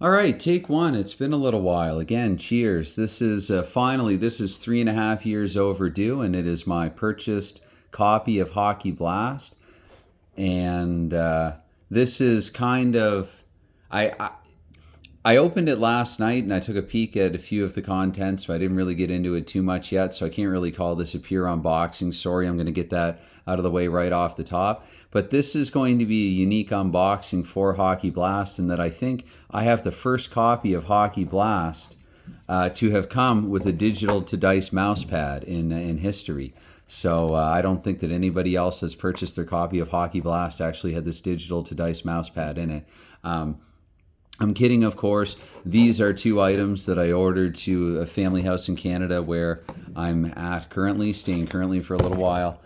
All right, take one. It's been a little while. Again, cheers. This is finally, this is 3.5 years overdue, and it is my purchased copy of Hockey Blast. And this is kind of, I, I opened it last night and I took a peek at a few of the contents, so I didn't really get into it too much yet. So I can't really call this a pure unboxing. Sorry, I'm going to get that out of the way right off the top. But this is going to be a unique unboxing for Hockey Blast, in that I think I have the first copy of Hockey Blast to have come with a digital to dice mouse pad in history. So I don't think that anybody else has purchased their copy of Hockey Blast actually had this digital to dice mouse pad in it. I'm kidding, of course. These are two items that I ordered to a family house in Canada where I'm at currently, staying currently for a little while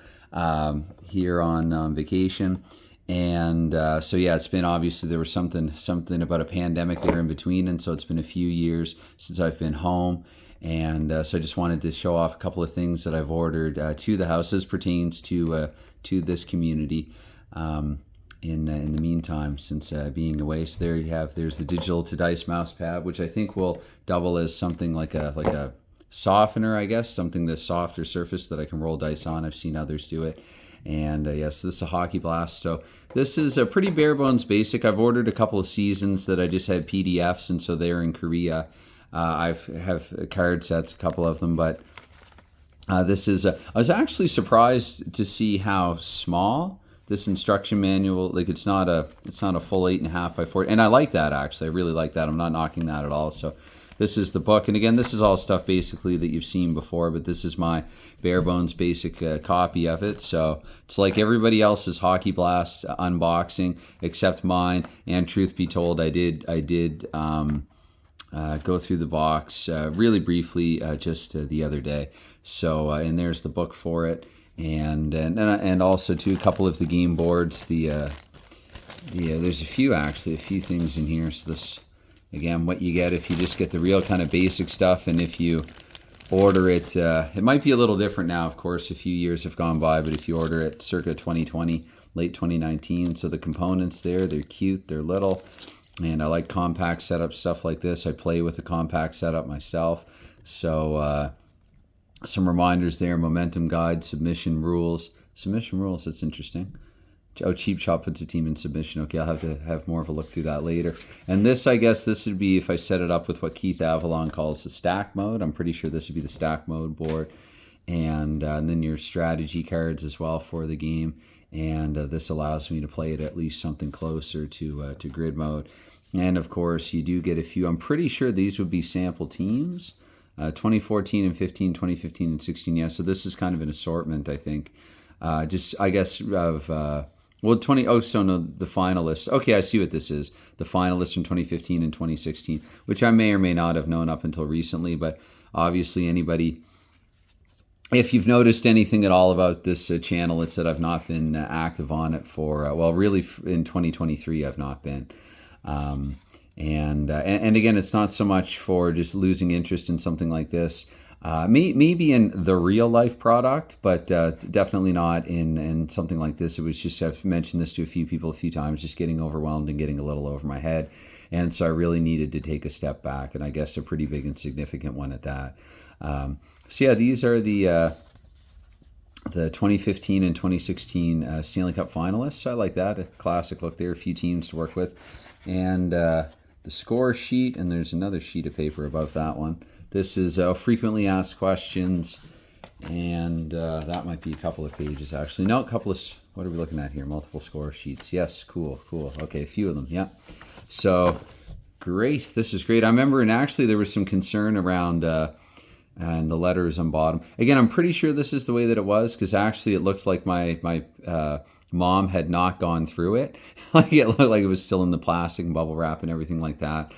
here on vacation. And so yeah, it's been, obviously there was something about a pandemic there in between, and so it's been a few years since I've been home. And so I just wanted to show off a couple of things that I've ordered to the house as pertains to this community. In the meantime, since being away. So there you have, there's the digital to dice mouse pad, which I think will double as something like a softener, I guess, something that's softer surface that I can roll dice on. I've seen others do it. And yes, this is a Hockey Blast. So this is a pretty bare bones basic. I've ordered a couple of seasons that I just had PDFs, and so they're in Korea. I have card sets, a couple of them, but this is I was actually surprised to see how small this instruction manual, like it's not a full 8.5 by 4, and I like that. Actually, I really like that. I'm not knocking that at all. So this is the book, and again, this is all stuff basically that you've seen before, but this is my bare bones basic copy of it. So it's like everybody else's Hockey Blast unboxing except mine. And truth be told, I did go through the box really briefly just the other day. So and there's the book for it. And also too, a couple of the game boards. There's a few things in here. So this, again, what you get if you just get the real kind of basic stuff, and if you order it, it might be a little different now. Of course, a few years have gone by, but if you order it circa 2020, late 2019, so the components they're cute, they're little, and I like compact setup stuff like this. I play with a compact setup myself, so. Some reminders there, momentum guide, submission rules. Submission rules, that's interesting. Oh, Cheap Shot puts a team in submission. Okay, I'll have to have more of a look through that later. And this, I guess, this would be if I set it up with what Keith Avalon calls the stack mode. I'm pretty sure this would be the stack mode board. And then your strategy cards as well for the game. And this allows me to play it at least something closer to grid mode. And of course, you do get a few. I'm pretty sure these would be sample teams. 2014 and 15, 2015 and 16, yeah. So this is kind of an assortment, I think. Just, I guess, of, the finalists. Okay, I see what this is. The finalists from 2015 and 2016, which I may or may not have known up until recently, but obviously anybody, if you've noticed anything at all about this channel, it's that I've not been active on it for, really in 2023 I've not been. And again, it's not so much for just losing interest in something like this. Maybe in the real life product, but definitely not in something like this. It was just, I've mentioned this to a few people a few times, just getting overwhelmed and getting a little over my head. And so I really needed to take a step back, and I guess a pretty big and significant one at that. So yeah, these are the 2015 and 2016 Stanley Cup finalists. I like that. A classic look there, a few teams to work with. And the score sheet, and there's another sheet of paper above that one. This is frequently asked questions, and that might be a couple of pages, actually. No, a couple of, what are we looking at here? Multiple score sheets. Yes, cool. Okay, a few of them, yeah. So, great. This is great. I remember, and actually there was some concern around and the letters on bottom. Again, I'm pretty sure this is the way that it was, because actually it looks like my mom had not gone through it. Like it looked like it was still in the plastic and bubble wrap and everything like that.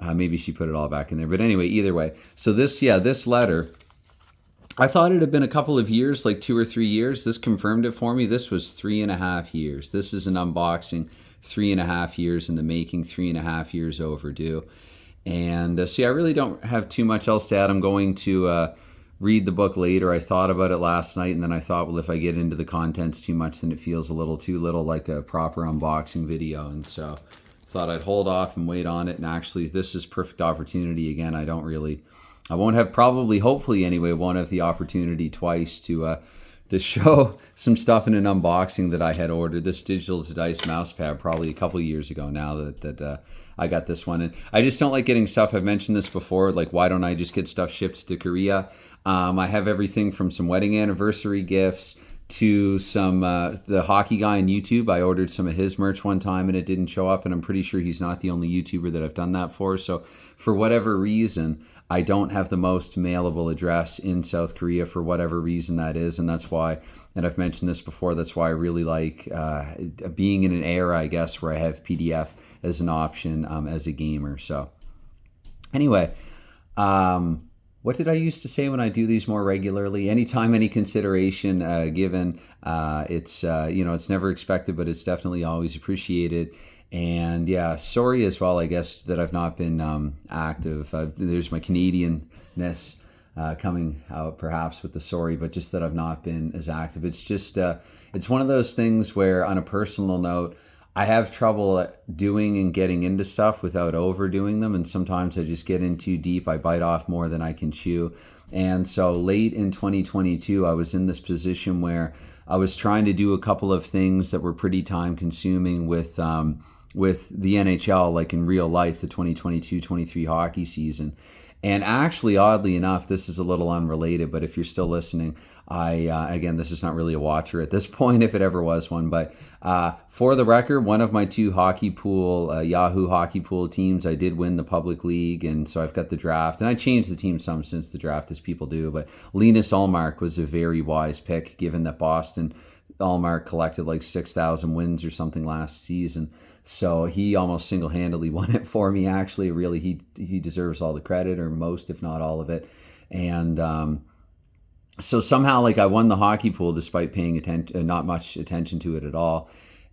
Maybe she put it all back in there. But anyway, either way. So this letter, I thought it had been a couple of years, like 2 or 3 years. This confirmed it for me. This was 3.5 years. This is an unboxing, 3.5 years in the making, 3.5 years overdue. And I really don't have too much else to add. I'm going to read the book later. I thought about it last night, and then I thought, well, if I get into the contents too much, then it feels a little too little like a proper unboxing video. And so thought I'd hold off and wait on it. And actually, this is perfect opportunity. Again, I won't have, probably, hopefully anyway, won't have the opportunity twice to show some stuff in an unboxing that I had ordered. This digital to dice mouse pad probably a couple years ago now that I got this one. And I just don't like getting stuff. I've mentioned this before. Like, why don't I just get stuff shipped to Korea? I have everything from some wedding anniversary gifts to some the hockey guy on YouTube. I ordered some of his merch one time and it didn't show up, and I'm pretty sure he's not the only YouTuber that I've done that for. So for whatever reason, I don't have the most mailable address in South Korea for whatever reason that is, and that's why, and I've mentioned this before, that's why I really like being in an era, I guess, where I have PDF as an option as a gamer. So anyway, what did I used to say when I do these more regularly? Anytime, any consideration given, it's it's never expected, but it's definitely always appreciated. And yeah, sorry as well, I guess, that I've not been active. There's my Canadianness coming out perhaps with the sorry, but just that I've not been as active. It's just, it's one of those things where, on a personal note, I have trouble doing and getting into stuff without overdoing them. And sometimes I just get in too deep. I bite off more than I can chew. And so late in 2022, I was in this position where I was trying to do a couple of things that were pretty time consuming with the NHL, like in real life, the 2022-23 hockey season. And actually, oddly enough, this is a little unrelated, but if you're still listening, again, this is not really a watcher at this point, if it ever was one, but for the record, one of my two hockey pool, Yahoo hockey pool teams, I did win the public league, and so I've got the draft, and I changed the team some since the draft, as people do, but Linus Ullmark was a very wise pick, given that Boston, Ullmark collected like 6,000 wins or something last season. So he almost single-handedly won it for me, actually. Really, he deserves all the credit, or most, if not all of it. And so somehow, like, I won the hockey pool despite paying not much attention to it at all.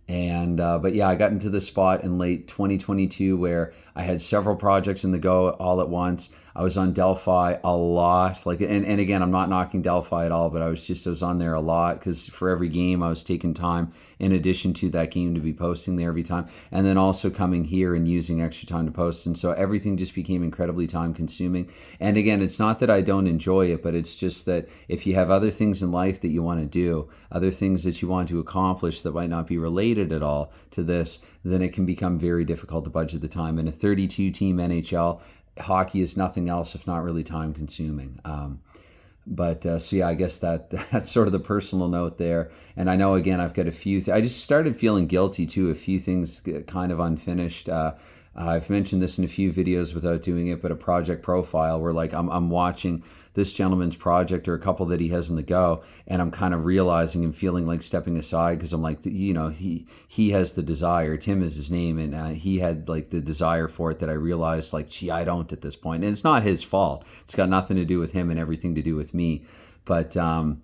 And but yeah, I got into this spot in late 2022 where I had several projects in the go all at once. I was on Delphi a lot, like, and again, I'm not knocking Delphi at all, but I was on there a lot because for every game I was taking time in addition to that game to be posting there every time, and then also coming here and using extra time to post, and so everything just became incredibly time consuming. And again, it's not that I don't enjoy it, but it's just that if you have other things in life that you want to do, other things that you want to accomplish that might not be related at all to this, then it can become very difficult to budget the time. In a 32 team NHL, hockey is nothing else if not really time consuming. So yeah, I guess that's sort of the personal note there. And I know, again, I've got a few I just started feeling guilty too, a few things kind of unfinished. I've mentioned this in a few videos without doing it, but a project profile where, like, I'm watching this gentleman's project or a couple that he has in the go, and I'm kind of realizing and feeling like stepping aside because I'm like, he has the desire. Tim is his name, and he had like the desire for it that I realized, like, gee, I don't at this point. And it's not his fault. It's got nothing to do with him and everything to do with me. But yeah,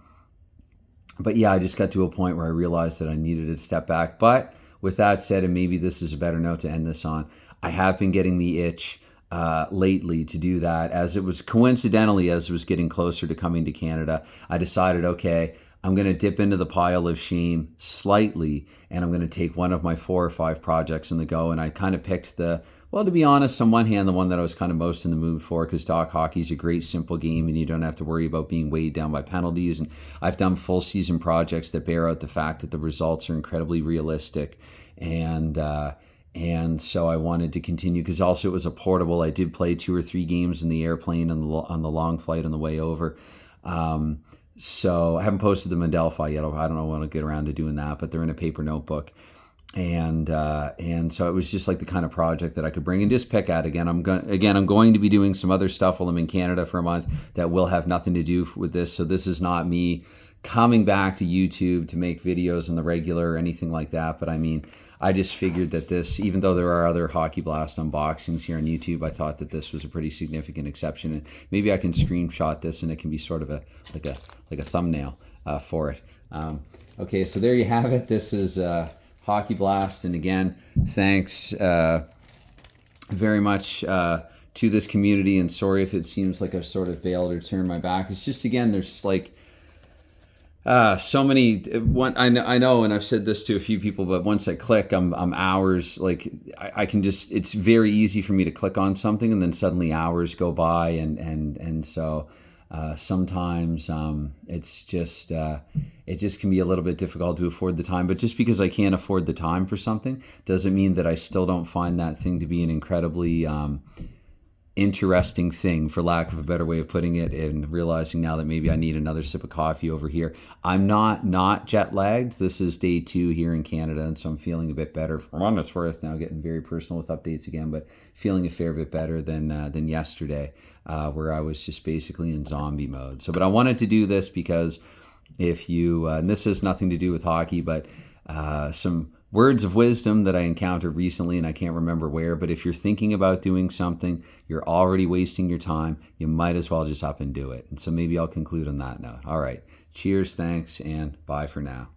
I just got to a point where I realized that I needed to step back. But with that said, and maybe this is a better note to end this on, I have been getting the itch lately to do that. As it was getting closer to coming to Canada, I decided, okay, I'm going to dip into the pile of shame slightly, and I'm going to take one of my 4 or 5 projects in the go. And I kind of picked to be honest, on one hand, the one that I was kind of most in the mood for, because dock hockey is a great, simple game, and you don't have to worry about being weighed down by penalties. And I've done full season projects that bear out the fact that the results are incredibly realistic. And so I wanted to continue because also it was a portable. I did play 2 or 3 games in the airplane on the long flight on the way over. So I haven't posted them in Delphi yet. I don't know when I'll get around to doing that, but they're in a paper notebook. And so it was just like the kind of project that I could bring and just pick at. I'm going to be doing some other stuff while I'm in Canada for a month that will have nothing to do with this. So this is not me coming back to YouTube to make videos on the regular or anything like that. But I mean, I just figured that this, even though there are other Hockey Blast unboxings here on YouTube, I thought that this was a pretty significant exception. And maybe I can screenshot this and it can be sort of like a thumbnail for it. Okay, so there you have it. This is Hockey Blast. And again, thanks very much to this community. And sorry if it seems like I've sort of failed or turned my back. It's just, again, there's like, So many. I know, and I've said this to a few people, but once I click, I'm hours. Like I can just. It's very easy for me to click on something, and then suddenly hours go by, and so sometimes it's just it just can be a little bit difficult to afford the time. But just because I can't afford the time for something doesn't mean that I still don't find that thing to be an incredibly interesting thing, for lack of a better way of putting it, and realizing now that maybe I need another sip of coffee over here. I'm not jet lagged. This is day 2 here in Canada, and so I'm feeling a bit better. For what it's worth, now getting very personal with updates again, but feeling a fair bit better than yesterday, where I was just basically in zombie mode. So, but I wanted to do this because if you, and this has nothing to do with hockey, but some words of wisdom that I encountered recently, and I can't remember where, but if you're thinking about doing something, you're already wasting your time, you might as well just up and do it. And so maybe I'll conclude on that note. All right. Cheers, thanks, and bye for now.